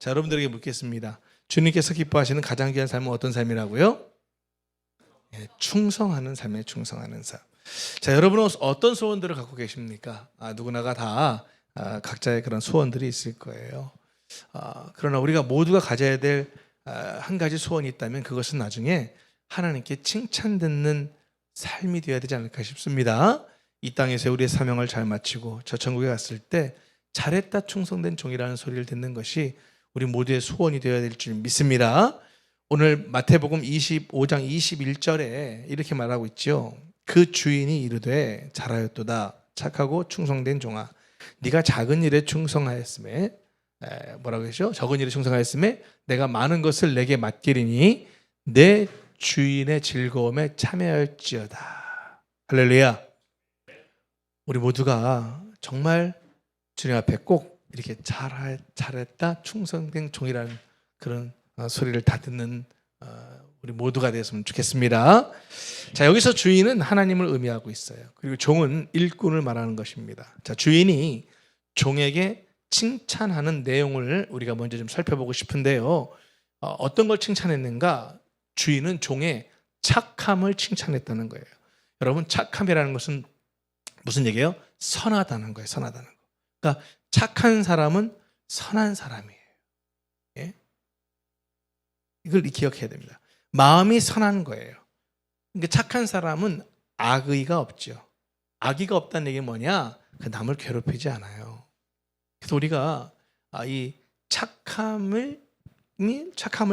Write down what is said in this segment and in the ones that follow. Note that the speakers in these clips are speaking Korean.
자, 여러분들에게 묻겠습니다. 주님께서 기뻐하시는 가장 귀한 삶은 어떤 삶이라고요? 충성하는 삶에 충성하는 삶. 자, 여러분은 어떤 소원들을 갖고 계십니까? 누구나가 다 각자의 그런 소원들이 있을 거예요. 그러나 우리가 모두가 가져야 될 한 가지 소원이 있다면 그것은 나중에 하나님께 칭찬 듣는 삶이 되어야 되지 않을까 싶습니다. 이 땅에서 우리의 사명을 잘 마치고 저 천국에 갔을 때 잘했다 충성된 종이라는 소리를 듣는 것이 우리 모두의 소원이 되어야 될 줄 믿습니다. 오늘 마태복음 25장 21절에 이렇게 말하고 있죠. 그 주인이 이르되 잘하였도다 착하고 충성된 종아 네가 작은 일에 충성하였음에 뭐라고 했죠? 적은 일에 충성하였음에 내가 많은 것을 내게 맡기리니 내 주인의 즐거움에 참여할지어다. 할렐루야. 우리 모두가 정말 주님 앞에 꼭 이렇게 잘했다 충성된 종이라는 그런 소리를 다 듣는 우리 모두가 되었으면 좋겠습니다. 자, 여기서 주인은 하나님을 의미하고 있어요. 그리고 종은 일꾼을 말하는 것입니다. 자, 주인이 종에게 칭찬하는 내용을 우리가 먼저 좀 살펴보고 싶은데요. 어떤 걸 칭찬했는가? 주인은 종의 착함을 칭찬했다는 거예요. 여러분, 착함이라는 것은 무슨 얘기예요? 선하다는 거예요. 선하다는 거. 그러니까 착한 사람은 선한 사람이에요. 예? 이걸 기억해야 됩니다. 마음이 선한 거예요. 그러니까 착한 사람은 악의가 없죠. 악의가 없다는 얘기는 뭐냐? 남을 괴롭히지 않아요. 그래서 우리가 이 착함을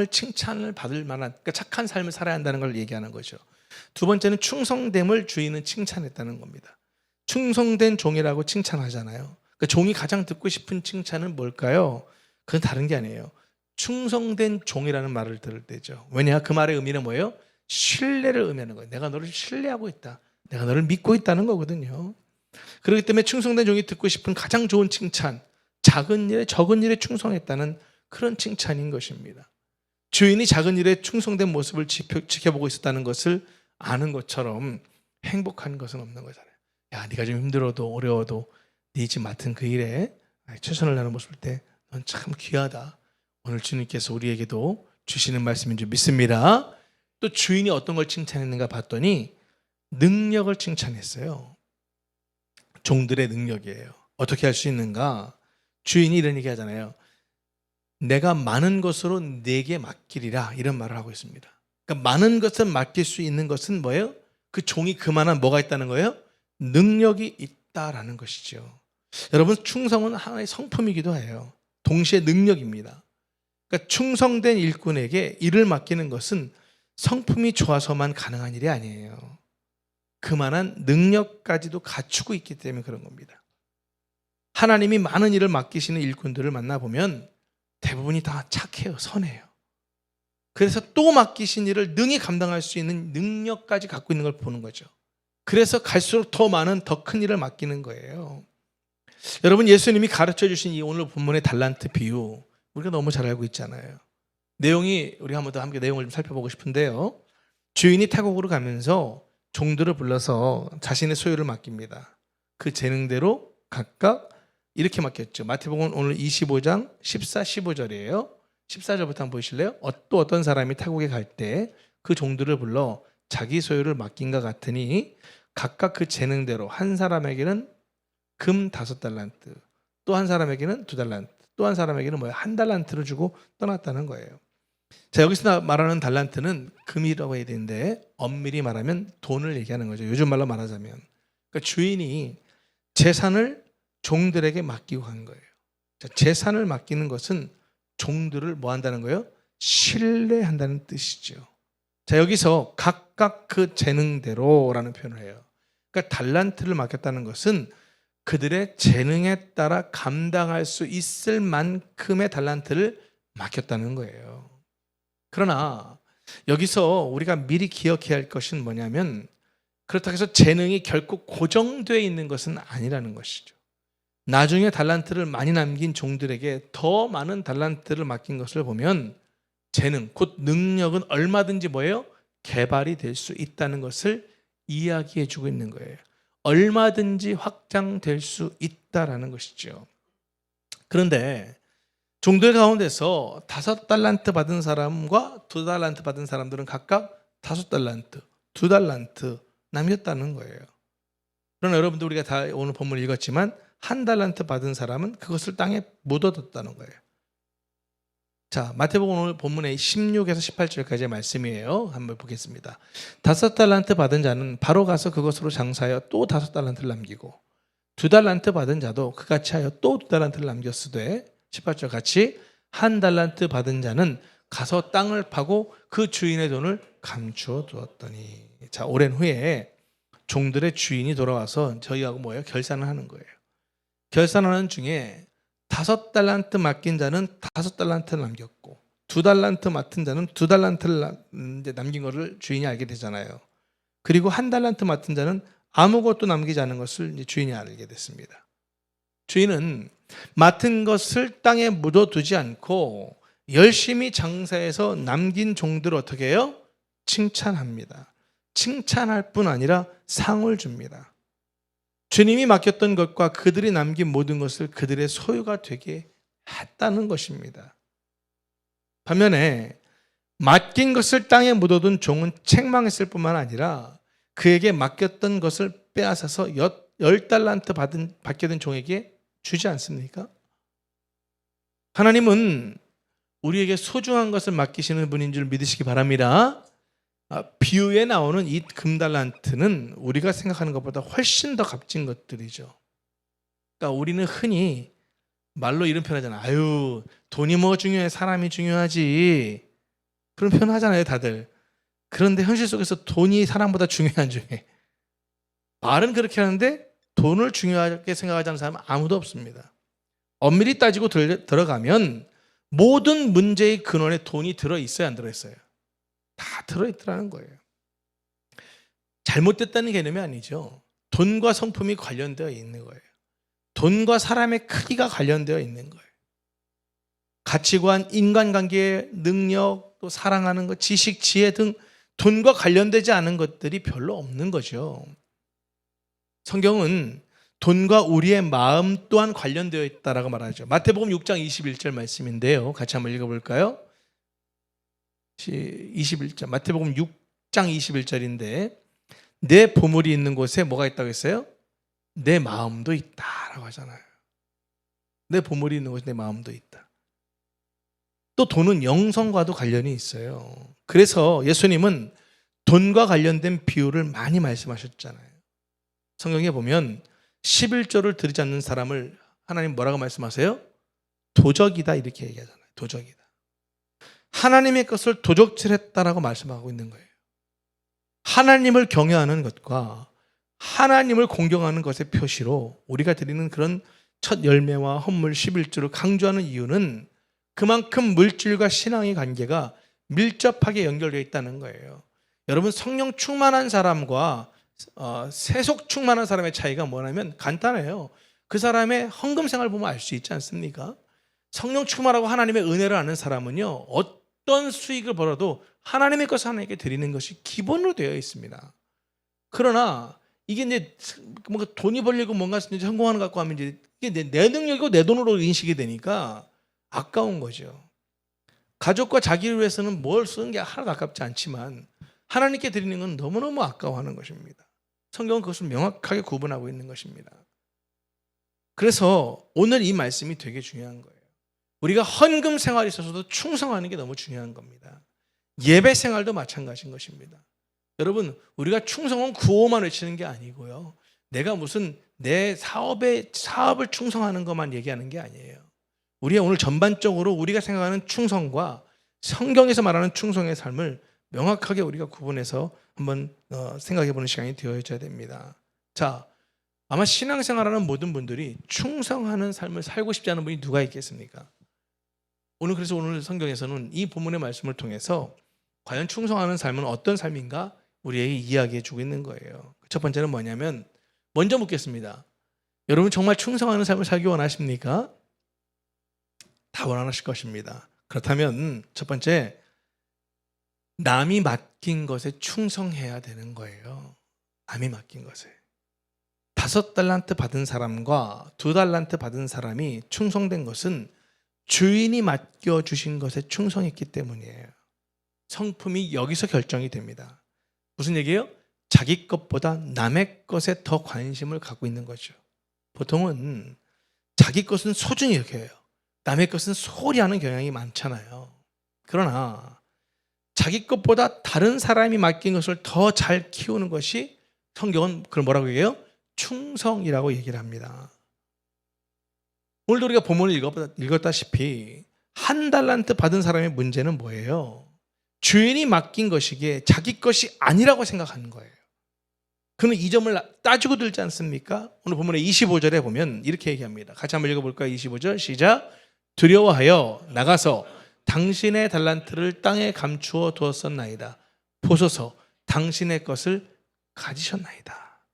칭찬을 받을 만한, 그러니까 착한 삶을 살아야 한다는 걸 얘기하는 거죠. 두 번째는 충성됨을 주인은 칭찬했다는 겁니다. 충성된 종이라고 칭찬하잖아요. 그러니까 종이 가장 듣고 싶은 칭찬은 뭘까요? 그건 다른 게 아니에요. 충성된 종이라는 말을 들을 때죠. 왜냐? 그 말의 의미는 뭐예요? 신뢰를 의미하는 거예요. 내가 너를 신뢰하고 있다. 내가 너를 믿고 있다는 거거든요. 그렇기 때문에 충성된 종이 듣고 싶은 가장 좋은 칭찬, 작은 일에 적은 일에 충성했다는 그런 칭찬인 것입니다. 주인이 작은 일에 충성된 모습을 지켜보고 있었다는 것을 아는 것처럼 행복한 것은 없는 거잖아요. 야, 네가 좀 힘들어도 어려워도 네 집 맡은 그 일에 최선을 다하는 모습을 때 넌 참 귀하다. 오늘 주님께서 우리에게도 주시는 말씀인 줄 믿습니다. 또 주인이 어떤 걸 칭찬했는가 봤더니 능력을 칭찬했어요. 종들의 능력이에요. 어떻게 할 수 있는가? 주인이 이런 얘기 하잖아요. 내가 많은 것으로 네게 맡기리라 이런 말을 하고 있습니다. 그러니까 많은 것을 맡길 수 있는 것은 뭐예요? 그 종이 그만한 뭐가 있다는 거예요? 능력이 있다라는 것이죠. 여러분, 충성은 하나의 성품이기도 해요. 동시에 능력입니다. 그러니까 충성된 일꾼에게 일을 맡기는 것은 성품이 좋아서만 가능한 일이 아니에요. 그만한 능력까지도 갖추고 있기 때문에 그런 겁니다. 하나님이 많은 일을 맡기시는 일꾼들을 만나보면 대부분이 다 착해요. 선해요. 그래서 또 맡기신 일을 능히 감당할 수 있는 능력까지 갖고 있는 걸 보는 거죠. 그래서 갈수록 더 많은 더 큰 일을 맡기는 거예요. 여러분, 예수님이 가르쳐 주신 이 오늘 본문의 달란트 비유 우리가 너무 잘 알고 있잖아요. 내용이 우리 한번 더 함께 내용을 좀 살펴보고 싶은데요. 주인이 타국으로 가면서 종들을 불러서 자신의 소유를 맡깁니다. 그 재능대로 각각 이렇게 맡겼죠. 마태복음 오늘 25장 14, 15절이에요. 14절부터 한번 보실래요? 또 어떤 사람이 타국에 갈 때 그 종들을 불러 자기 소유를 맡긴과 같으니 각각 그 재능대로 한 사람에게는 금 5달란트, 또 한 사람에게는 2달란트, 또 한 사람에게는 1달란트를 주고 떠났다는 거예요. 자, 여기서 말하는 달란트는 금이라고 해야 되는데 엄밀히 말하면 돈을 얘기하는 거죠. 요즘 말로 말하자면. 그러니까 주인이 재산을 종들에게 맡기고 간 거예요. 자, 재산을 맡기는 것은 종들을 뭐 한다는 거예요? 신뢰한다는 뜻이죠. 자, 여기서 각각 그 재능대로라는 표현을 해요. 그러니까 달란트를 맡겼다는 것은 그들의 재능에 따라 감당할 수 있을 만큼의 달란트를 맡겼다는 거예요. 그러나 여기서 우리가 미리 기억해야 할 것은 뭐냐면 그렇다고 해서 재능이 결코 고정되어 있는 것은 아니라는 것이죠. 나중에 달란트를 많이 남긴 종들에게 더 많은 달란트를 맡긴 것을 보면 재능, 곧 능력은 얼마든지 뭐예요? 개발이 될 수 있다는 것을 이야기해 주고 있는 거예요. 얼마든지 확장될 수 있다라는 것이죠. 그런데 종들 가운데서 5달란트 받은 사람과 2달란트 받은 사람들은 각각 5달란트, 2달란트 남겼다는 거예요. 그러나 여러분들 우리가 다 오늘 본문을 읽었지만 1달란트 받은 사람은 그것을 땅에 묻어뒀다는 거예요. 자, 마태복음 오늘 본문의 16에서 18절까지의 말씀이에요. 한번 보겠습니다. 5달란트 받은 자는 바로 가서 그것으로 장사하여 또 5달란트를 남기고 2달란트 받은 자도 그같이 하여 또 2달란트를 남겼으되 18절 같이 1달란트 받은 자는 가서 땅을 파고 그 주인의 돈을 감추어 두었더니. 자, 오랜 후에 종들의 주인이 돌아와서 저희하고 뭐예요? 결산을 하는 거예요. 결산하는 중에 5달란트 맡긴 자는 5달란트를 남겼고 2달란트 맡은 자는 2달란트를 남긴 것을 주인이 알게 되잖아요. 그리고 1달란트 맡은 자는 아무것도 남기지 않은 것을 이제 주인이 알게 됐습니다. 주인은 맡은 것을 땅에 묻어두지 않고 열심히 장사해서 남긴 종들을 어떻게 해요? 칭찬합니다. 칭찬할 뿐 아니라 상을 줍니다. 주님이 맡겼던 것과 그들이 남긴 모든 것을 그들의 소유가 되게 했다는 것입니다. 반면에 맡긴 것을 땅에 묻어둔 종은 책망했을 뿐만 아니라 그에게 맡겼던 것을 빼앗아서 10달란트 받게 된 종에게 주지 않습니까? 하나님은 우리에게 소중한 것을 맡기시는 분인 줄 믿으시기 바랍니다. 비유에 나오는 이 금달란트는 우리가 생각하는 것보다 훨씬 더 값진 것들이죠. 그러니까 우리는 흔히 말로 이런 표현 하잖아요. 아유, 돈이 뭐 중요해, 사람이 중요하지. 그런 표현 하잖아요, 다들. 그런데 현실 속에서 돈이 사람보다 중요한 중에 말은 그렇게 하는데 돈을 중요하게 생각하지 않는 사람은 아무도 없습니다. 엄밀히 따지고 들어가면 모든 문제의 근원에 돈이 들어있어요, 안 들어있어요? 다 들어있더라는 거예요. 잘못됐다는 개념이 아니죠. 돈과 성품이 관련되어 있는 거예요. 돈과 사람의 크기가 관련되어 있는 거예요. 가치관, 인간관계, 능력, 또 사랑하는 것, 지식, 지혜 등 돈과 관련되지 않은 것들이 별로 없는 거죠. 성경은 돈과 우리의 마음 또한 관련되어 있다라고 말하죠. 마태복음 6장 21절 말씀인데요. 같이 한번 읽어볼까요? 21절, 마태복음 6장 21절인데 내 보물이 있는 곳에 뭐가 있다고 했어요? 내 마음도 있다라고 하잖아요. 내 보물이 있는 곳에 내 마음도 있다. 또 돈은 영성과도 관련이 있어요. 그래서 예수님은 돈과 관련된 비유를 많이 말씀하셨잖아요. 성경에 보면 11조를 드리지 않는 사람을 하나님 뭐라고 말씀하세요? 도적이다 이렇게 얘기하잖아요. 도적이다. 하나님의 것을 도적질했다라고 말씀하고 있는 거예요. 하나님을 경외하는 것과 하나님을 공경하는 것의 표시로 우리가 드리는 그런 첫 열매와 헌물 11조를 강조하는 이유는 그만큼 물질과 신앙의 관계가 밀접하게 연결되어 있다는 거예요. 여러분, 성령 충만한 사람과 세속 충만한 사람의 차이가 뭐냐면 간단해요. 그 사람의 헌금 생활을 보면 알 수 있지 않습니까? 성령 충만하고 하나님의 은혜를 아는 사람은요, 어떤 수익을 벌어도 하나님의 것을 하나님께 드리는 것이 기본으로 되어 있습니다. 그러나 이게 이제 뭔가 돈이 벌리고 뭔가 성공하는 것 같고 하면 이제 이게 내 능력이고 내 돈으로 인식이 되니까 아까운 거죠. 가족과 자기를 위해서는 뭘 쓰는 게 하나도 아깝지 않지만 하나님께 드리는 건 너무너무 아까워하는 것입니다. 성경은 그것을 명확하게 구분하고 있는 것입니다. 그래서 오늘 이 말씀이 되게 중요한 거예요. 우리가 헌금 생활에 있어서도 충성하는 게 너무 중요한 겁니다. 예배 생활도 마찬가지인 것입니다. 여러분, 우리가 충성은 구호만 외치는 게 아니고요. 내가 무슨 내 사업을 충성하는 것만 얘기하는 게 아니에요. 우리가 오늘 전반적으로 우리가 생각하는 충성과 성경에서 말하는 충성의 삶을 명확하게 우리가 구분해서 한번 생각해 보는 시간이 되어야 됩니다. 자, 아마 신앙생활하는 모든 분들이 충성하는 삶을 살고 싶지 않은 분이 누가 있겠습니까? 그래서 오늘 성경에서는 이 본문의 말씀을 통해서 과연 충성하는 삶은 어떤 삶인가 우리에게 이야기해 주고 있는 거예요. 첫 번째는 뭐냐면, 먼저 묻겠습니다. 여러분 정말 충성하는 삶을 살기 원하십니까? 다 원하실 것입니다. 그렇다면 첫 번째, 남이 맡긴 것에 충성해야 되는 거예요. 남이 맡긴 것에. 5달란트 받은 사람과 2달란트 받은 사람이 충성된 것은 주인이 맡겨주신 것에 충성했기 때문이에요. 성품이 여기서 결정이 됩니다. 무슨 얘기예요? 자기 것보다 남의 것에 더 관심을 갖고 있는 거죠. 보통은 자기 것은 소중히 여겨요. 남의 것은 소홀히 하는 경향이 많잖아요. 그러나 자기 것보다 다른 사람이 맡긴 것을 더 잘 키우는 것이 성경은 그걸 뭐라고 얘기해요? 충성이라고 얘기를 합니다. 오늘도 우리가 본문을 읽었다시피 한 달란트 받은 사람의 문제는 뭐예요? 주인이 맡긴 것이기에 자기 것이 아니라고 생각하는 거예요. 그는 이 점을 따지고 들지 않습니까? 오늘 본문의 25절에 보면 이렇게 얘기합니다. 같이 한번 읽어볼까요? 25절 시작. 두려워하여 나가서 당신의 달란트를 땅에 감추어 두었었나이다. 보소서 당신의 것을 가지셨나이다.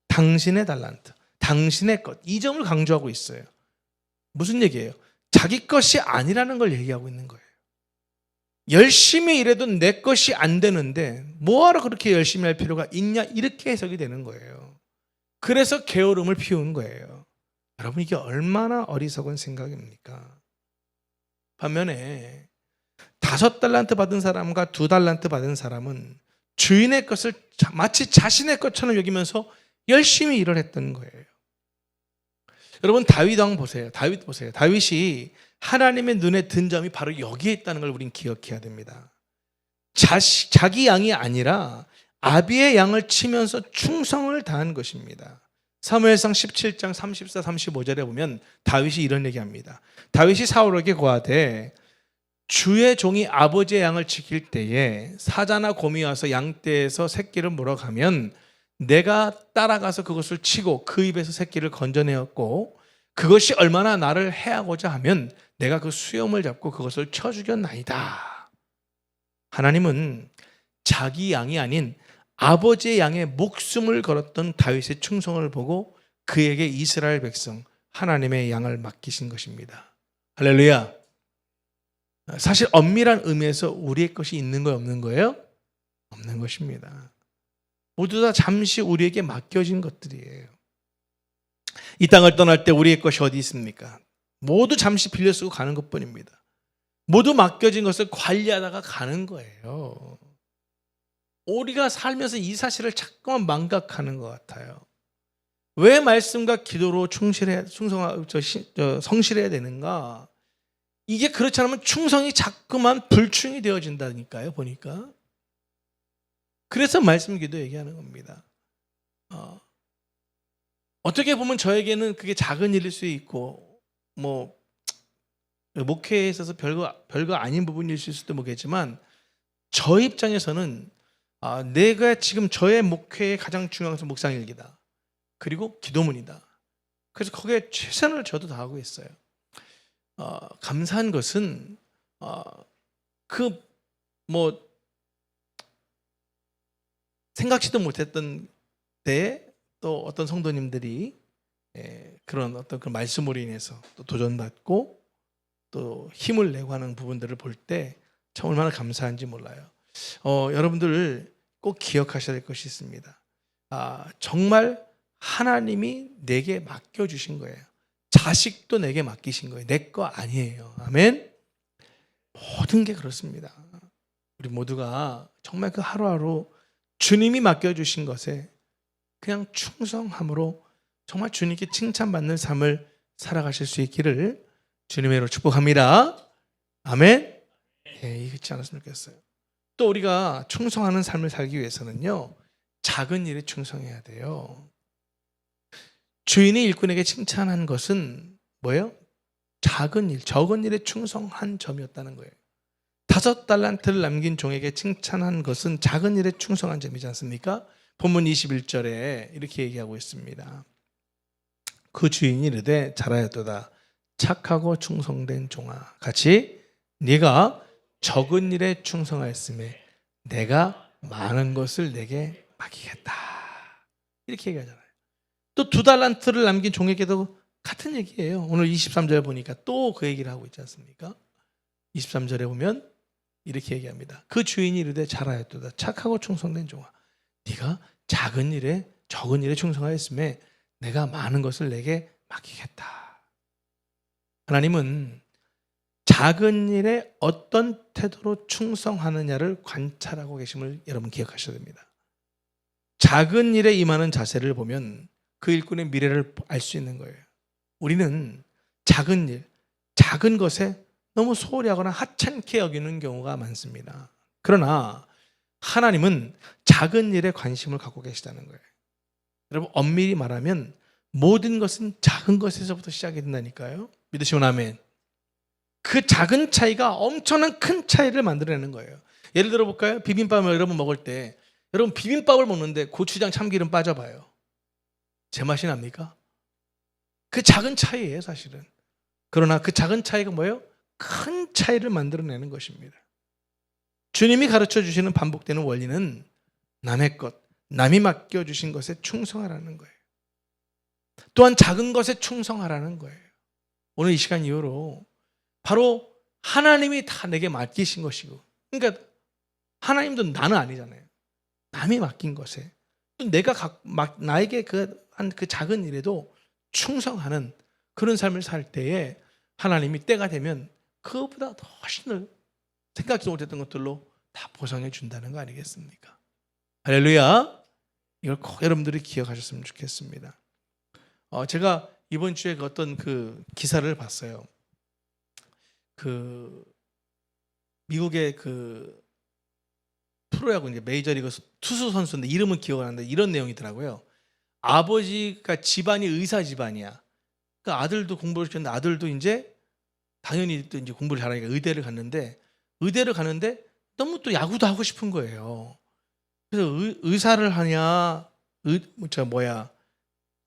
당신의 달란트, 당신의 것, 이 점을 강조하고 있어요. 무슨 얘기예요? 자기 것이 아니라는 걸 얘기하고 있는 거예요. 열심히 일해도 내 것이 안 되는데 뭐하러 그렇게 열심히 할 필요가 있냐, 이렇게 해석이 되는 거예요. 그래서 게으름을 피우는 거예요. 여러분, 이게 얼마나 어리석은 생각입니까? 반면에 5달란트 받은 사람과 2달란트 받은 사람은 주인의 것을 마치 자신의 것처럼 여기면서 열심히 일을 했던 거예요. 여러분, 다윗 왕 보세요. 다윗 보세요. 다윗이 하나님의 눈에 든 점이 바로 여기에 있다는 걸 우린 기억해야 됩니다. 자기 양이 아니라 아비의 양을 치면서 충성을 다한 것입니다. 사무엘상 17장 34, 35절에 보면 다윗이 이런 얘기합니다. 다윗이 사울에게 고하되 주의 종이 아버지의 양을 지킬 때에 사자나 곰이 와서 양떼에서 새끼를 물어가면 내가 따라가서 그것을 치고 그 입에서 새끼를 건져내었고 그것이 얼마나 나를 해하고자 하면 내가 그 수염을 잡고 그것을 쳐 죽였나이다. 하나님은 자기 양이 아닌 아버지의 양의 목숨을 걸었던 다윗의 충성을 보고 그에게 이스라엘 백성 하나님의 양을 맡기신 것입니다. 할렐루야. 사실 엄밀한 의미에서 우리의 것이 있는 거예요, 없는 거예요? 없는 것입니다. 모두 다 잠시 우리에게 맡겨진 것들이에요. 이 땅을 떠날 때 우리의 것이 어디 있습니까? 모두 잠시 빌려 쓰고 가는 것뿐입니다. 모두 맡겨진 것을 관리하다가 가는 거예요. 우리가 살면서 이 사실을 자꾸만 망각하는 것 같아요. 왜 말씀과 기도로 성실해야 되는가? 이게 그렇지 않으면 충성이 자꾸만 불충이 되어진다니까요, 보니까. 그래서 말씀 기도 얘기하는 겁니다. 어떻게 보면 저에게는 그게 작은 일일 수 있고, 목회에 있어서 별거 아닌 부분일 수도 모르겠지만, 저 입장에서는 내가 지금 저의 목회의 가장 중요한 것은 묵상일기다. 그리고 기도문이다. 그래서 거기에 최선을 저도 다하고 있어요. 감사한 것은 생각지도 못했던 때에 또 어떤 성도님들이 그런 어떤 그 말씀으로 인해서 또 도전받고 또 힘을 내고 하는 부분들을 볼 때 참 얼마나 감사한지 몰라요. 여러분들 꼭 기억하셔야 될 것이 있습니다. 정말 하나님이 내게 맡겨주신 거예요. 자식도 내게 맡기신 거예요. 내 거 아니에요. 아멘. 모든 게 그렇습니다. 우리 모두가 정말 그 하루하루 주님이 맡겨주신 것에 그냥 충성함으로 정말 주님께 칭찬받는 삶을 살아가실 수 있기를 주님의 이름으로 축복합니다. 아멘. 그렇지 않았으면 좋겠어요. 또 우리가 충성하는 삶을 살기 위해서는요, 작은 일에 충성해야 돼요. 주인이 일꾼에게 칭찬한 것은 뭐예요? 작은 일, 적은 일에 충성한 점이었다는 거예요. 5달란트를 남긴 종에게 칭찬한 것은 작은 일에 충성한 점이지 않습니까? 본문 21절에 이렇게 얘기하고 있습니다. 그 주인이 이르되 잘하였도다. 착하고 충성된 종아, 같이 네가 적은 일에 충성하였음에 내가 많은 것을 내게 맡기겠다. 이렇게 얘기하잖아요. 또 2달란트를 남긴 종에게도 같은 얘기예요. 오늘 23절에 보니까 또 그 얘기를 하고 있지 않습니까? 23절에 보면 이렇게 얘기합니다. 그 주인이 이르되 잘하였도다. 착하고 충성된 종아, 네가 작은 일에 적은 일에 충성하였음에 내가 많은 것을 내게 맡기겠다. 하나님은 작은 일에 어떤 태도로 충성하느냐를 관찰하고 계심을 여러분 기억하셔야 됩니다. 작은 일에 임하는 자세를 보면 그 일꾼의 미래를 알 수 있는 거예요. 우리는 작은 일, 작은 것에 너무 소홀히 하거나 하찮게 여기는 경우가 많습니다. 그러나 하나님은 작은 일에 관심을 갖고 계시다는 거예요. 여러분, 엄밀히 말하면 모든 것은 작은 것에서부터 시작이 된다니까요. 믿으시면 아멘. 그 작은 차이가 엄청난 큰 차이를 만들어내는 거예요. 예를 들어 볼까요? 비빔밥을 여러분 먹을 때, 여러분 비빔밥을 먹는데 고추장 참기름 빠져봐요. 제맛이 납니까? 그 작은 차이예요, 사실은. 그러나 그 작은 차이가 뭐예요? 큰 차이를 만들어내는 것입니다. 주님이 가르쳐 주시는 반복되는 원리는 남의 것, 남이 맡겨주신 것에 충성하라는 거예요. 또한 작은 것에 충성하라는 거예요. 오늘 이 시간 이후로 바로 하나님이 다 내게 맡기신 것이고, 그러니까 하나님도 나는 아니잖아요. 남이 맡긴 것에 또 내가 나에게 한 그 작은 일에도 충성하는 그런 삶을 살 때에 하나님이 때가 되면 그것보다 더 훨씬 더 생각지 못했던 것들로 다 보상해 준다는 거 아니겠습니까? 할렐루야. 이걸 꼭 여러분들이 기억하셨으면 좋겠습니다. 제가 이번 주에 어떤 그 기사를 봤어요. 그 미국의 그 프로야구 이제 메이저리그 투수 선수인데 이름은 기억 안 나는데 이런 내용이더라고요. 아버지가 집안이 의사 집안이야. 그 아들도 공부를 시켰는데 아들도 이제 당연히 또 이제 공부를 잘하니까 의대를 갔는데 너무 또 야구도 하고 싶은 거예요. 그래서 의사를 하냐,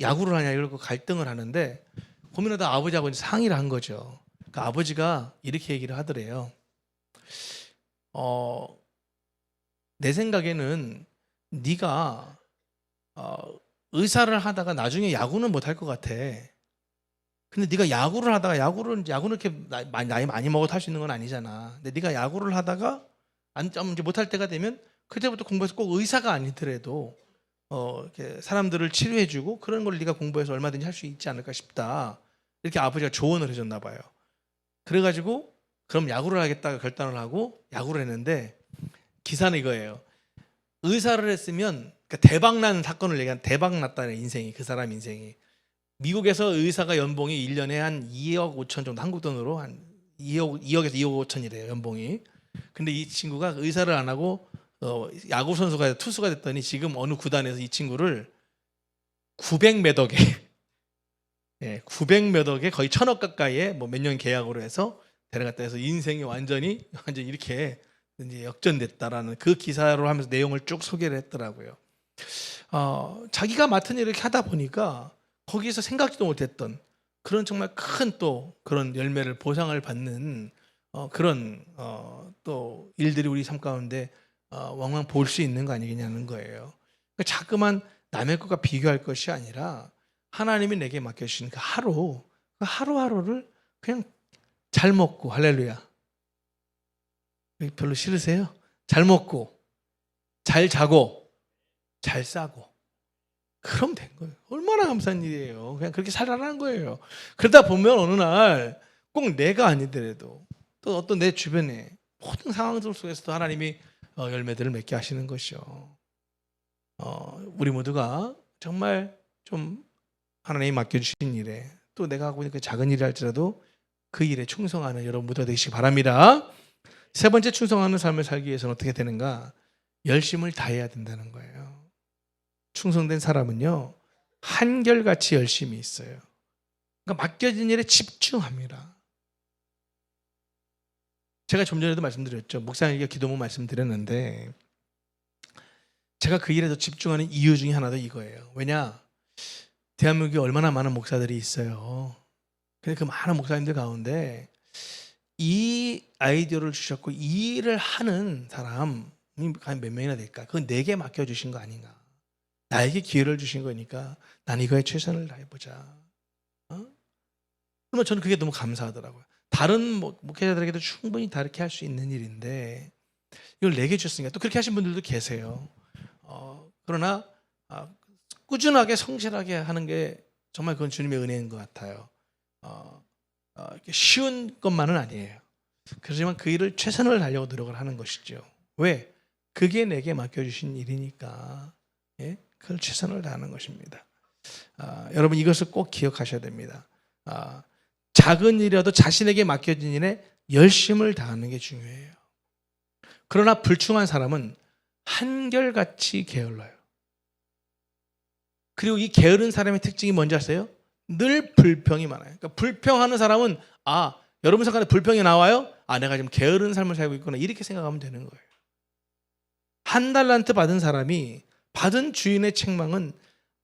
야구를 하냐 이러고 갈등을 하는데 고민하다 아버지하고 이제 상의를 한 거죠. 그 아버지가 이렇게 얘기를 하더래요. 내 생각에는 네가 의사를 하다가 나중에 야구는 못할 것 같아. 근데 네가 야구를 하다가 야구는 이렇게 나이 많이 먹어도 할 수 있는 건 아니잖아. 근데 네가 야구를 하다가 이제 못할 때가 되면 그때부터 공부해서 꼭 의사가 아니더라도 이렇게 사람들을 치료해주고 그런 걸 네가 공부해서 얼마든지 할 수 있지 않을까 싶다. 이렇게 아버지가 조언을 해줬나 봐요. 그래가지고 그럼 야구를 하겠다고 결단을 하고 야구를 했는데 기사는 이거예요. 의사를 했으면 그러니까 대박난 사건을 얘기한 대박났다는 인생이 그 사람 인생이 미국에서 의사가 연봉이 1년에 한 2억 5천 정도 한국 돈으로 한 2억에서 2억 5천이래요 연봉이. 근데 이 친구가 의사를 안 하고 야구 선수가 투수가 됐더니 지금 어느 구단에서 이 친구를 900몇 억에 900몇 억에 거의 1,000억 가까이에 뭐 몇 년 계약으로 해서 데려갔다 해서 인생이 완전히 이렇게 이제 역전됐다라는 그 기사로 하면서 내용을 쭉 소개를 했더라고요. 자기가 맡은 일을 이렇게 하다 보니까 거기에서 생각지도 못했던 그런 정말 큰 또 그런 열매를 보상을 받는 그런 또 일들이 우리 삶 가운데 왕왕 볼 수 있는 거 아니겠냐는 거예요. 그러니까 자꾸만 남의 것과 비교할 것이 아니라 하나님이 내게 맡겨주신 그 하루하루를 그냥 잘 먹고 할렐루야. 별로 싫으세요? 잘 먹고 잘 자고 잘 싸고 그럼 된 거예요. 얼마나 감사한 일이에요. 그냥 그렇게 살아라는 거예요. 그러다 보면 어느 날 꼭 내가 아니더라도 또 어떤 내 주변에 모든 상황들 속에서도 하나님이 열매들을 맺게 하시는 것이죠. 우리 모두가 정말 좀 하나님이 맡겨주신 일에 또 내가 하고 있는 그 작은 일이 할지라도 그 일에 충성하는 여러분 모두가 되시기 바랍니다. 세 번째 충성하는 삶을 살기 위해서는 어떻게 되는가? 열심을 다해야 된다는 거예요. 충성된 사람은요 한결같이 열심히 있어요. 그러니까 맡겨진 일에 집중합니다. 제가 좀 전에도 말씀드렸죠. 목사님에게 기도문 말씀드렸는데 제가 그 일에 더 집중하는 이유 중에 하나도 이거예요. 왜냐? 대한민국에 얼마나 많은 목사들이 있어요. 근데 그 많은 목사님들 가운데 이 아이디어를 주셨고 이 일을 하는 사람이 과연 몇 명이나 될까? 그건 내게 맡겨주신 거 아닌가? 나에게 기회를 주신 거니까 난 이거에 최선을 다해보자. 그러면 저는 그게 너무 감사하더라고요. 다른 목회자들에게도 충분히 다르게 할 수 있는 일인데 이걸 내게 주셨으니까 또 그렇게 하신 분들도 계세요. 그러나 꾸준하게 성실하게 하는 게 정말 그건 주님의 은혜인 것 같아요. 쉬운 것만은 아니에요. 그렇지만 그 일을 최선을 다하려고 노력을 하는 것이죠. 왜? 그게 내게 맡겨주신 일이니까. 예? 그걸 최선을 다하는 것입니다. 여러분 이것을 꼭 기억하셔야 됩니다. 작은 일이라도 자신에게 맡겨진 일에 열심을 다하는 게 중요해요. 그러나 불충한 사람은 한결같이 게을러요. 그리고 이 게으른 사람의 특징이 뭔지 아세요? 늘 불평이 많아요. 그러니까 불평하는 사람은 여러분 생각에 불평이 나와요? 내가 지금 게으른 삶을 살고 있구나 이렇게 생각하면 되는 거예요. 한 달란트 받은 사람이 받은 주인의 책망은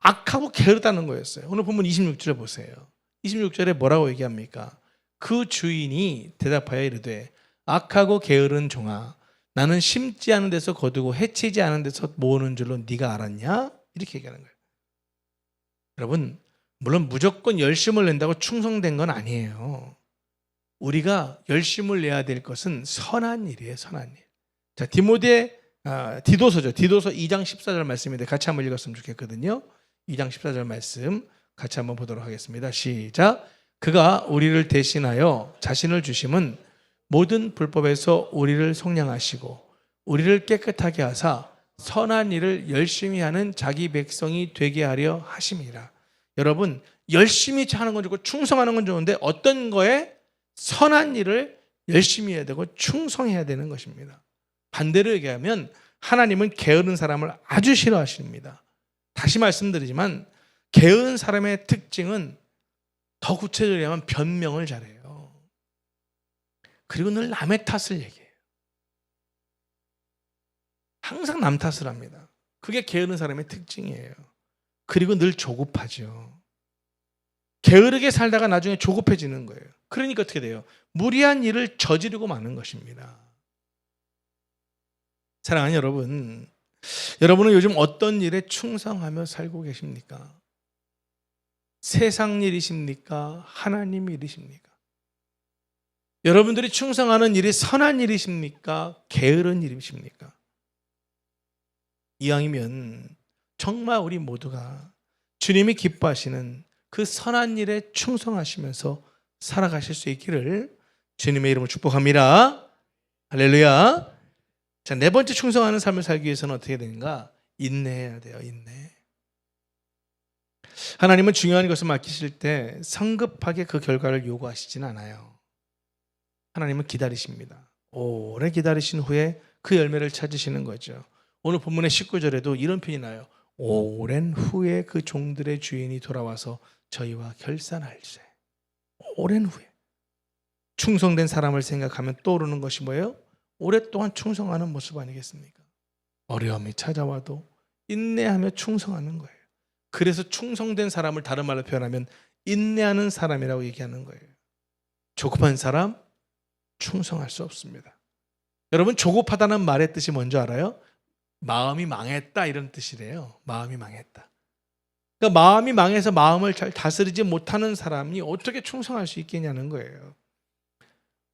악하고 게으르다는 거였어요. 오늘 본문 26절에 보세요. 26절에 뭐라고 얘기합니까? 그 주인이 대답하여 이르되 악하고 게으른 종아 나는 심지 않은 데서 거두고 해치지 않은 데서 모으는 줄로 네가 알았냐? 이렇게 얘기하는 거예요. 여러분 물론 무조건 열심을 낸다고 충성된 건 아니에요. 우리가 열심을 내야 될 것은 선한 일이에요. 선한 일. 자, 디도서죠. 디도서 2장 14절 말씀인데 같이 한번 읽었으면 좋겠거든요. 2장 14절 말씀 같이 한번 보도록 하겠습니다. 시작. 그가 우리를 대신하여 자신을 주심은 모든 불법에서 우리를 속량하시고 우리를 깨끗하게 하사 선한 일을 열심히 하는 자기 백성이 되게 하려 하심이라. 여러분 열심히 하는 건 좋고 충성하는 건 좋은데 어떤 거에 선한 일을 열심히 해야 되고 충성해야 되는 것입니다. 반대로 얘기하면 하나님은 게으른 사람을 아주 싫어하십니다. 다시 말씀드리지만 게으른 사람의 특징은 더 구체적으로 하면 변명을 잘해요. 그리고 늘 남의 탓을 얘기해요. 항상 남 탓을 합니다. 그게 게으른 사람의 특징이에요. 그리고 늘 조급하죠. 게으르게 살다가 나중에 조급해지는 거예요. 그러니까 어떻게 돼요? 무리한 일을 저지르고 마는 것입니다. 사랑하는 여러분, 여러분은 요즘 어떤 일에 충성하며 살고 계십니까? 세상 일이십니까? 하나님 일이십니까? 여러분들이 충성하는 일이 선한 일이십니까? 게으른 일이십니까? 이왕이면 정말 우리 모두가 주님이 기뻐하시는 그 선한 일에 충성하시면서 살아가실 수 있기를 주님의 이름으로 축복합니다. 할렐루야. 자, 네 번째 충성하는 삶을 살기 위해서는 어떻게 되는가? 인내해야 돼요. 인내. 하나님은 중요한 것을 맡기실 때 성급하게 그 결과를 요구하시진 않아요. 하나님은 기다리십니다. 오래 기다리신 후에 그 열매를 찾으시는 거죠. 오늘 본문의 19절에도 이런 표현이 나요. 오랜 후에 그 종들의 주인이 돌아와서 저희와 결산할세. 오랜 후에. 충성된 사람을 생각하면 떠오르는 것이 뭐예요? 오랫동안 충성하는 모습 아니겠습니까? 어려움이 찾아와도 인내하며 충성하는 거예요. 그래서 충성된 사람을 다른 말로 표현하면 인내하는 사람이라고 얘기하는 거예요. 조급한 사람 충성할 수 없습니다. 여러분 조급하다는 말의 뜻이 뭔지 알아요? 마음이 망했다 이런 뜻이래요. 마음이 망했다. 그러니까 마음이 망해서 마음을 잘 다스리지 못하는 사람이 어떻게 충성할 수 있겠냐는 거예요.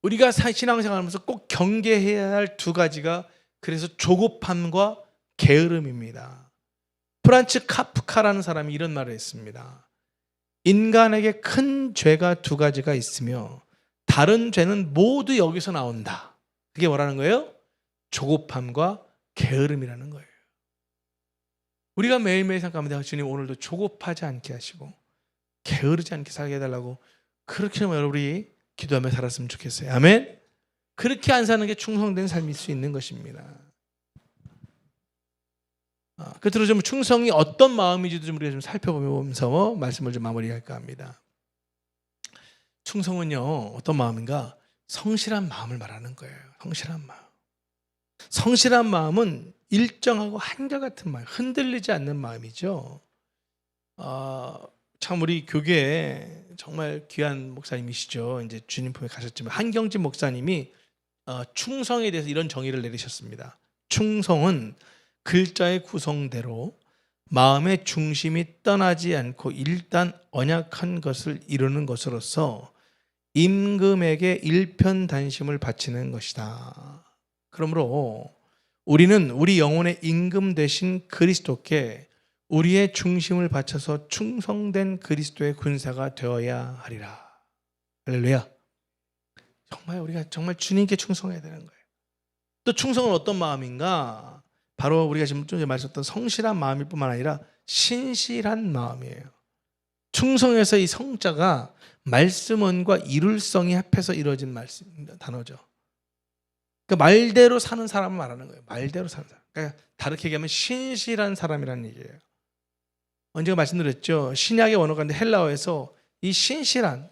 우리가 신앙생활하면서 꼭 경계해야 할 두 가지가 그래서 조급함과 게으름입니다. 프란츠 카프카라는 사람이 이런 말을 했습니다. 인간에게 큰 죄가 두 가지가 있으며 다른 죄는 모두 여기서 나온다. 그게 뭐라는 거예요? 조급함과 게으름이라는 거예요. 우리가 매일매일 생각합니다. 주님 오늘도 조급하지 않게 하시고 게으르지 않게 살게 해달라고 그렇게 여러분이 기도하며 살았으면 좋겠어요. 아멘. 그렇게 안 사는 게 충성된 삶일 수 있는 것입니다. 끝으로 좀 충성이 어떤 마음인지도 좀 우리가 좀 살펴보면서 말씀을 좀 마무리할까 합니다. 충성은요 어떤 마음인가? 성실한 마음을 말하는 거예요. 성실한 마음. 성실한 마음은 일정하고 한결같은 마음, 흔들리지 않는 마음이죠. 참 우리 교계에 정말 귀한 목사님이시죠. 이제 주님 품에 가셨지만 한경진 목사님이 충성에 대해서 이런 정의를 내리셨습니다. 충성은 글자의 구성대로 마음의 중심이 떠나지 않고 일단 언약한 것을 이루는 것으로서 임금에게 일편단심을 바치는 것이다. 그러므로 우리는 우리 영혼의 임금 되신 그리스도께 우리의 중심을 바쳐서 충성된 그리스도의 군사가 되어야 하리라. 할렐루야. 정말 우리가 정말 주님께 충성해야 되는 거예요. 또 충성은 어떤 마음인가? 바로 우리가 지금 좀 전에 말했던 성실한 마음일 뿐만 아니라 신실한 마음이에요. 충성에서 이 성자가 말씀원과 이룰성이 합해서 이루어진 단어죠. 그러니까 말대로 사는 사람을 말하는 거예요. 말대로 사는 사람. 그러니까 다르게 얘기하면 신실한 사람이라는 얘기예요. 언제가 말씀드렸죠. 신약의 원어가 있는데 헬라어에서 이 신실한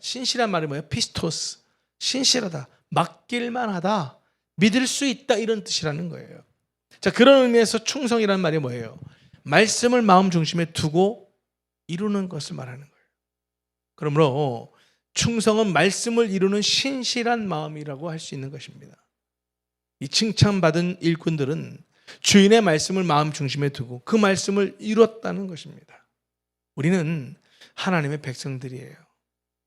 말이 뭐예요? 피스토스. 신실하다. 맡길만 하다. 믿을 수 있다. 이런 뜻이라는 거예요. 자, 그런 의미에서 충성이라는 말이 뭐예요? 말씀을 마음 중심에 두고 이루는 것을 말하는 거예요. 그러므로 충성은 말씀을 이루는 신실한 마음이라고 할 수 있는 것입니다. 이 칭찬받은 일꾼들은 주인의 말씀을 마음 중심에 두고 그 말씀을 이뤘다는 것입니다. 우리는 하나님의 백성들이에요.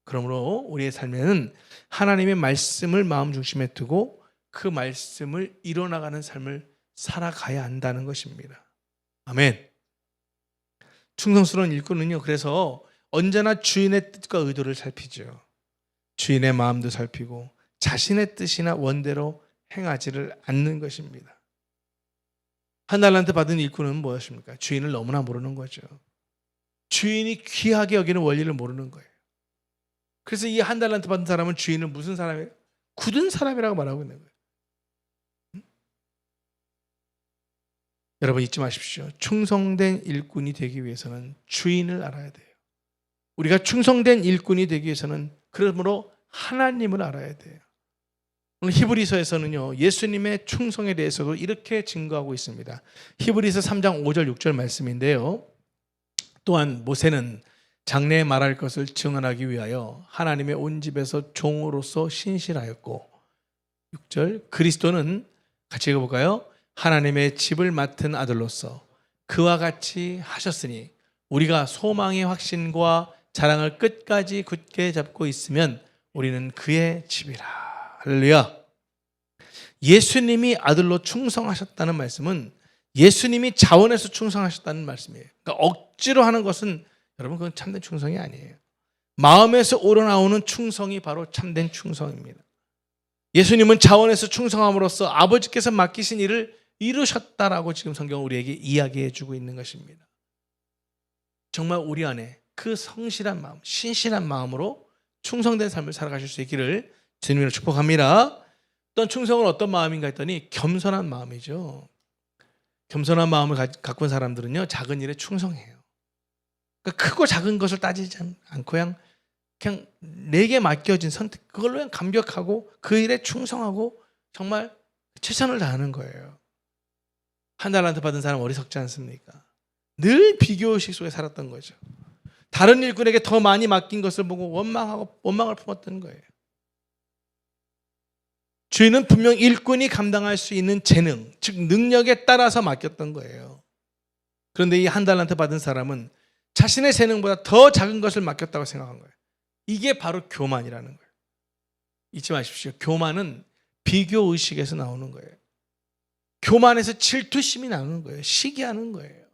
그러므로 우리의 삶에는 하나님의 말씀을 마음 중심에 두고 그 말씀을 이뤄나가는 삶을 살아가야 한다는 것입니다. 아멘. 충성스러운 일꾼은요, 그래서 언제나 주인의 뜻과 의도를 살피죠. 주인의 마음도 살피고 자신의 뜻이나 원대로 행하지를 않는 것입니다. 한 달란트 받은 일꾼은 무엇입니까? 주인을 너무나 모르는 거죠. 주인이 귀하게 여기는 원리를 모르는 거예요. 그래서 이 한 달란트 받은 사람은 주인을 무슨 사람이에요? 굳은 사람이라고 말하고 있는 거예요. 여러분 잊지 마십시오. 충성된 일꾼이 되기 위해서는 주인을 알아야 돼요. 우리가 충성된 일꾼이 되기 위해서는 그러므로 하나님을 알아야 돼요. 오늘 히브리서에서는요, 예수님의 충성에 대해서도 이렇게 증거하고 있습니다. 히브리서 3장 5절 6절 말씀인데요. 또한 모세는 장래에 말할 것을 증언하기 위하여 하나님의 온 집에서 종으로서 신실하였고, 6절 그리스도는 같이 읽어볼까요? 하나님의 집을 맡은 아들로서 그와 같이 하셨으니 우리가 소망의 확신과 자랑을 끝까지 굳게 잡고 있으면 우리는 그의 집이라. 할렐루야. 예수님이 아들로 충성하셨다는 말씀은 예수님이 자원해서 충성하셨다는 말씀이에요. 그러니까 억지로 하는 것은 여러분 그건 참된 충성이 아니에요. 마음에서 우러나오는 충성이 바로 참된 충성입니다. 예수님은 자원해서 충성함으로써 아버지께서 맡기신 일을 이루셨다라고 지금 성경은 우리에게 이야기해 주고 있는 것입니다. 정말 우리 안에 그 성실한 마음, 신실한 마음으로 충성된 삶을 살아가실 수 있기를 주님으로 축복합니다. 어떤 충성은 어떤 마음인가 했더니 겸손한 마음이죠. 겸손한 마음을 갖고 있는 사람들은요, 작은 일에 충성해요. 그러니까 크고 작은 것을 따지지 않고 그냥 내게 맡겨진 선택, 그걸로 그냥 감격하고 그 일에 충성하고 정말 최선을 다하는 거예요. 한 달란트 받은 사람 어리석지 않습니까? 늘 비교의식 속에 살았던 거죠. 다른 일꾼에게 더 많이 맡긴 것을 보고 원망을 품었던 거예요. 주인은 분명 일꾼이 감당할 수 있는 재능, 즉 능력에 따라서 맡겼던 거예요. 그런데 이 한 달란트 받은 사람은 자신의 재능보다 더 작은 것을 맡겼다고 생각한 거예요. 이게 바로 교만이라는 거예요. 잊지 마십시오. 교만은 비교의식에서 나오는 거예요. 교만에서 질투심이 나오는 거예요. 시기하는 거예요.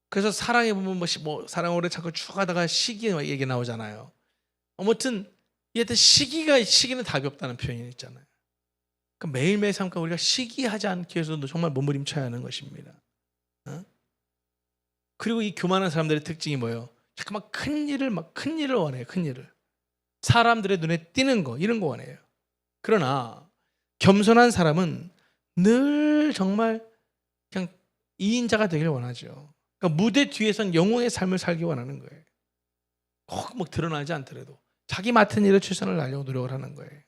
그래서 사랑해 보면 사랑 오래 찾고 쭉 하다가 시기 얘기 나오잖아요. 아무튼 시기는 답이 없다는 표현이 있잖아요. 그러니까 매일매일 삶과 우리가 시기하지 않기 위해서도 정말 몸부림쳐야 하는 것입니다. 그리고 이 교만한 사람들의 특징이 뭐예요? 잠깐만 큰 일을 원해요. 큰 일을. 사람들의 눈에 띄는 거, 이런 거 원해요. 그러나 겸손한 사람은 늘 정말 그냥 2인자가 되길 원하죠. 그러니까 무대 뒤에선 영혼의 삶을 살기 원하는 거예요. 꼭 드러나지 않더라도 자기 맡은 일에 최선을 다하려고 노력을 하는 거예요.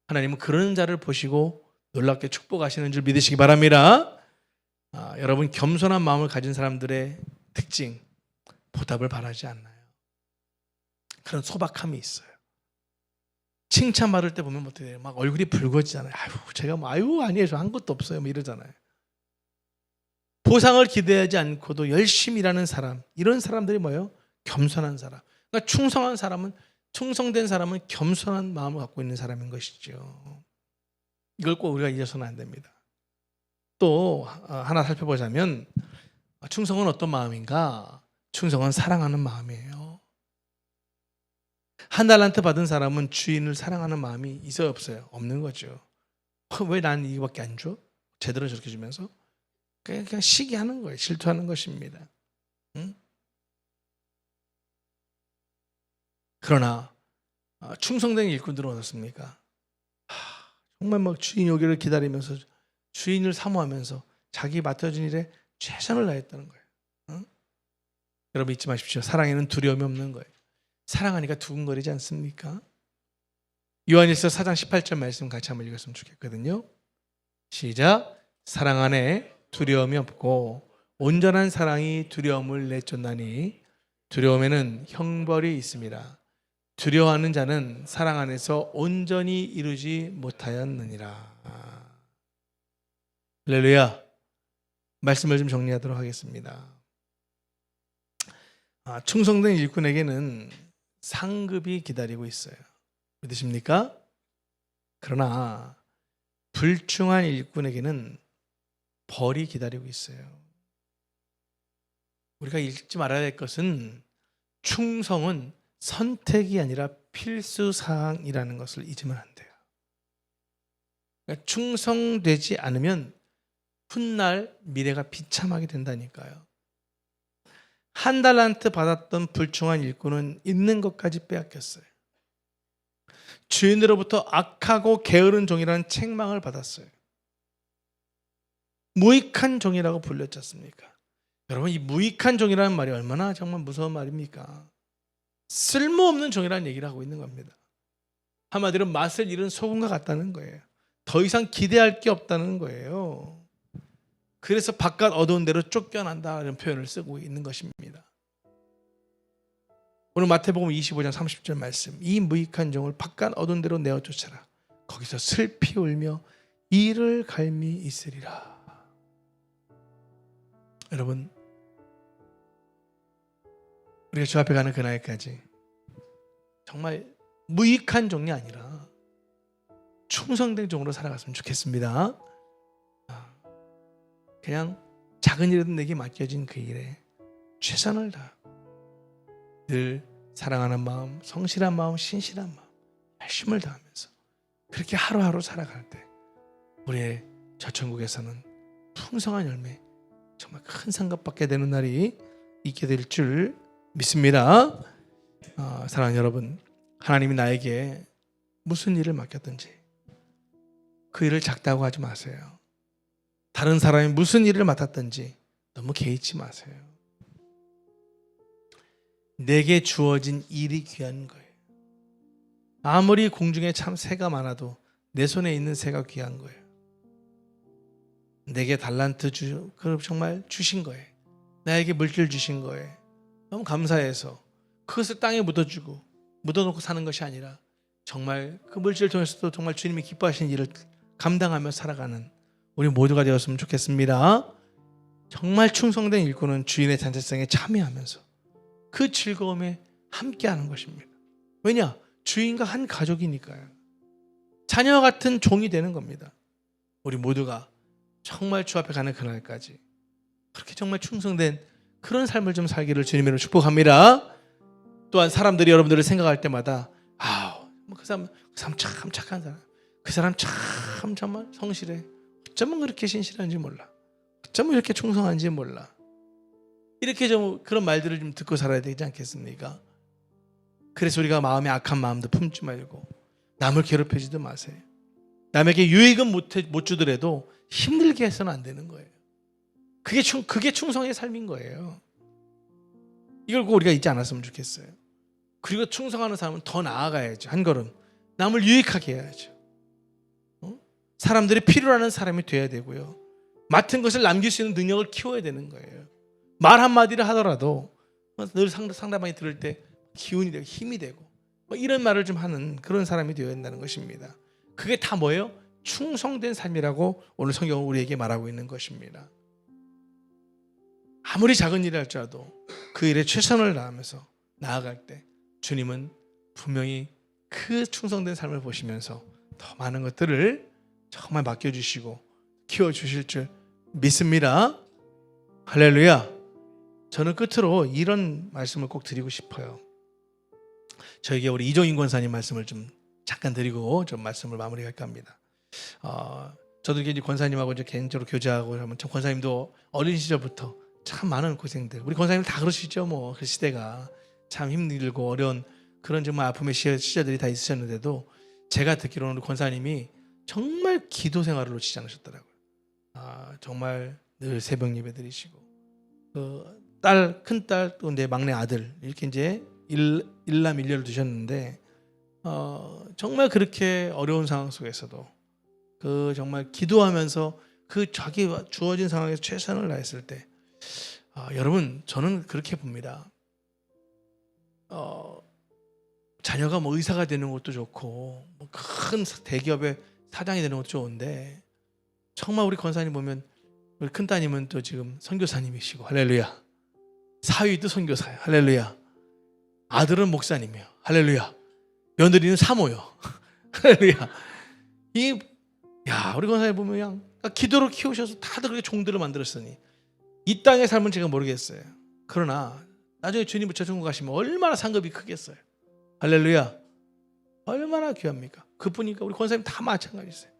하나님은 그런 자를 보시고 놀랍게 축복하시는 줄 믿으시기 바랍니다. 여러분 겸손한 마음을 가진 사람들의 특징, 보답을 바라지 않나요? 그런 소박함이 있어요. 칭찬받을 때 보면 어떻게 돼요? 막 얼굴이 붉어지잖아요. 제가 아니에요. 저 한 것도 없어요. 이러잖아요. 보상을 기대하지 않고도 열심히 일하는 사람, 이런 사람들이 뭐예요? 겸손한 사람. 그러니까 충성된 사람은 겸손한 마음을 갖고 있는 사람인 것이죠. 이걸 꼭 우리가 잊어서는 안 됩니다. 또 하나 살펴보자면 충성은 어떤 마음인가? 충성은 사랑하는 마음이에요. 한 달란트 받은 사람은 주인을 사랑하는 마음이 있어요, 없어요? 없는 거죠. 왜 난 이거밖에 안 줘? 제대로 저렇게 주면서 그냥 시기하는 거예요. 질투하는 것입니다. 응? 그러나 충성된 일꾼들은 어떻습니까? 정말 막 주인 오기를 기다리면서 주인을 사모하면서 자기 맡아진 일에 최선을 다했다는 거예요. 응? 여러분 잊지 마십시오. 사랑에는 두려움이 없는 거예요. 사랑하니까 두근거리지 않습니까? 요한일서 4장 18절 말씀 같이 한번 읽었으면 좋겠거든요. 시작. 사랑 안에 두려움이 없고 온전한 사랑이 두려움을 내쫓나니 두려움에는 형벌이 있습니다. 두려워하는 자는 사랑 안에서 온전히 이루지 못하였느니라. 할렐루야. 말씀을 좀 정리하도록 하겠습니다. 충성된 일꾼에게는 상급이 기다리고 있어요. 믿으십니까? 그러나 불충한 일꾼에게는 벌이 기다리고 있어요. 우리가 잊지 말아야 할 것은 충성은 선택이 아니라 필수사항이라는 것을 잊으면 안 돼요. 그러니까 충성되지 않으면 훗날 미래가 비참하게 된다니까요. 한 달란트 받았던 불충한 일꾼은 있는 것까지 빼앗겼어요. 주인으로부터 악하고 게으른 종이라는 책망을 받았어요. 무익한 종이라고 불렸지 않습니까? 여러분, 이 무익한 종이라는 말이 얼마나 정말 무서운 말입니까? 쓸모없는 종이라는 얘기를 하고 있는 겁니다. 한마디로 맛을 잃은 소금과 같다는 거예요. 더 이상 기대할 게 없다는 거예요. 그래서 바깥 어두운 데로 쫓겨난다는 표현을 쓰고 있는 것입니다. 오늘 마태복음 25장 30절 말씀, 이 무익한 종을 바깥 어두운 데로 내어 쫓아라. 거기서 슬피 울며 이를 갈미 있으리라. 여러분, 우리가 주 앞에 가는 그날까지 정말 무익한 종이 아니라 충성된 종으로 살아갔으면 좋겠습니다. 그냥 작은 일이든 내게 맡겨진 그 일에 최선을 다하고 늘 사랑하는 마음, 성실한 마음, 신실한 마음, 열심을 다하면서 그렇게 하루하루 살아갈 때 우리의 저 천국에서는 풍성한 열매, 정말 큰 상급 받게 되는 날이 있게 될 줄 믿습니다. 사랑하는 여러분, 하나님이 나에게 무슨 일을 맡겼든지 그 일을 작다고 하지 마세요. 다른 사람이 무슨 일을 맡았든지 너무 개의치 마세요. 내게 주어진 일이 귀한 거예요. 아무리 공중에 참 새가 많아도 내 손에 있는 새가 귀한 거예요. 내게 달란트 정말 주신 거예요. 나에게 물질 주신 거예요. 너무 감사해서 그것을 땅에 묻어놓고 사는 것이 아니라 정말 그 물질을 통해서도 정말 주님이 기뻐하시는 일을 감당하며 살아가는 우리 모두가 되었으면 좋겠습니다. 정말 충성된 일꾼은 주인의 잔치상에 참여하면서 그 즐거움에 함께하는 것입니다. 왜냐? 주인과 한 가족이니까요. 자녀 같은 종이 되는 겁니다. 우리 모두가 정말 주 앞에 가는 그날까지 그렇게 정말 충성된 그런 삶을 좀 살기를 주님으로 축복합니다. 또한 사람들이 여러분들을 생각할 때마다 그 사람 참 착한 사람, 그 사람 참 정말 성실해, 어쩌면 그렇게 신실한지 몰라, 어쩌면 이렇게 충성한지 몰라, 이렇게 좀 그런 말들을 좀 듣고 살아야 되지 않겠습니까? 그래서 우리가 마음에 악한 마음도 품지 말고 남을 괴롭히지도 마세요. 남에게 유익은 못 주더라도 힘들게 해서는 안 되는 거예요. 그게 충성의 삶인 거예요. 이걸 꼭 우리가 잊지 않았으면 좋겠어요. 그리고 충성하는 사람은 더 나아가야죠. 한 걸음 남을 유익하게 해야죠. 사람들이 필요로 하는 사람이 돼야 되고요. 맡은 것을 남길 수 있는 능력을 키워야 되는 거예요. 말 한마디를 하더라도 늘 상대방이 들을 때 기운이 되고 힘이 되고 이런 말을 좀 하는 그런 사람이 되어야 된다는 것입니다. 그게 다 뭐예요? 충성된 삶이라고 오늘 성경은 우리에게 말하고 있는 것입니다. 아무리 작은 일을 할지라도 그 일에 최선을 다하면서 나아갈 때 주님은 분명히 그 충성된 삶을 보시면서 더 많은 것들을 정말 맡겨주시고 키워주실 줄 믿습니다. 할렐루야. 저는 끝으로 이런 말씀을 꼭 드리고 싶어요. 저에게 우리 이종인 권사님 말씀을 좀 잠깐 드리고 좀 말씀을 마무리할까 합니다. 저도 이제 권사님하고 이제 개인적으로 교제하고 하면 참 권사님도 어린 시절부터 참 많은 고생들, 우리 권사님 다 그러시죠. 뭐 그 시대가 참 힘들고 어려운 그런 정말 아픔의 시절들이 다 있으셨는데도 제가 듣기로는 우리 권사님이 정말 기도 생활을 놓치지 않으셨더라고요. 정말 늘 새벽 예배 드리시고 그 딸, 큰딸 또 내 막내 아들 이렇게 이제 일남 일녀를 두셨는데 정말 그렇게 어려운 상황 속에서도 그 정말 기도하면서 그 자기 주어진 상황에서 최선을 다했을 때 여러분 저는 그렇게 봅니다. 자녀가 뭐 의사가 되는 것도 좋고 뭐 큰 대기업의 사장이 되는 것도 좋은데 정말 우리 권사님 보면 우리 큰 따님은 또 지금 선교사님이시고 할렐루야, 사위도 선교사예요. 할렐루야, 아들은 목사님이요. 할렐루야, 며느리는 사모요. 할렐루야. 우리 권사님 보면 그냥 기도로 키우셔서 다들 그렇게 종들을 만들었으니 이 땅의 삶은 제가 모르겠어요. 그러나 나중에 주님 부처중국 가시면 얼마나 상급이 크겠어요. 할렐루야. 얼마나 귀합니까? 그뿐이니까 우리 권사님 다 마찬가지였어요.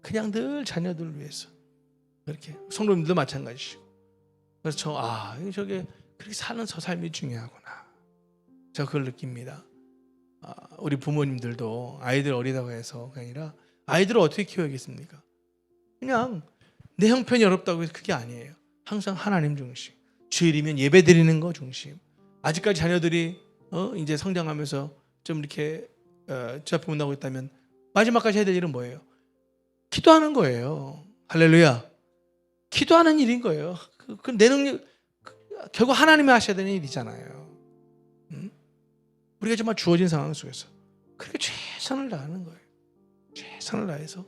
그냥 늘 자녀들을 위해서 이렇게 성도님들도 마찬가지시고 그래서 저게 그렇게 사는 저 삶이 중요하구나. 제가 그걸 느낍니다. 우리 부모님들도 아이들 어리다고 해서 아니라 아이들을 어떻게 키워야겠습니까? 그냥 내 형편이 어렵다고 해서 그게 아니에요. 항상 하나님 중심, 주일이면 예배 드리는 거 중심. 아직까지 자녀들이 이제 성장하면서 좀 이렇게 제 앞에 문나고 있다면 마지막까지 해야 될 일은 뭐예요? 기도하는 거예요. 할렐루야. 기도하는 일인 거예요. 내 능력 결국 하나님이 하셔야 되는 일이잖아요. 우리가 정말 주어진 상황 속에서 그렇게 최선을 다하는 거예요. 최선을 다해서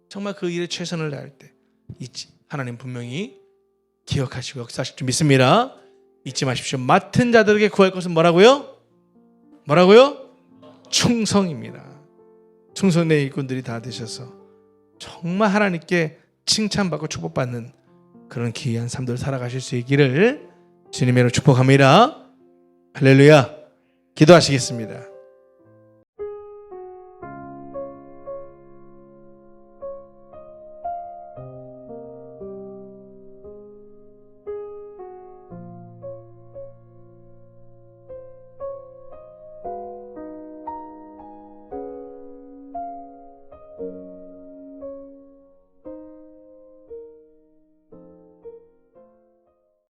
정말 그 일에 최선을 다할 때 하나님 분명히 기억하시고 역사하실 줄 믿습니다. 잊지 마십시오. 맡은 자들에게 구할 것은 뭐라고요? 충성입니다. 충성의 일꾼들이 다 되셔서 정말 하나님께 칭찬받고 축복받는 그런 귀한 삶들 살아가실 수 있기를 주님으로 축복합니다. 할렐루야. 기도하시겠습니다.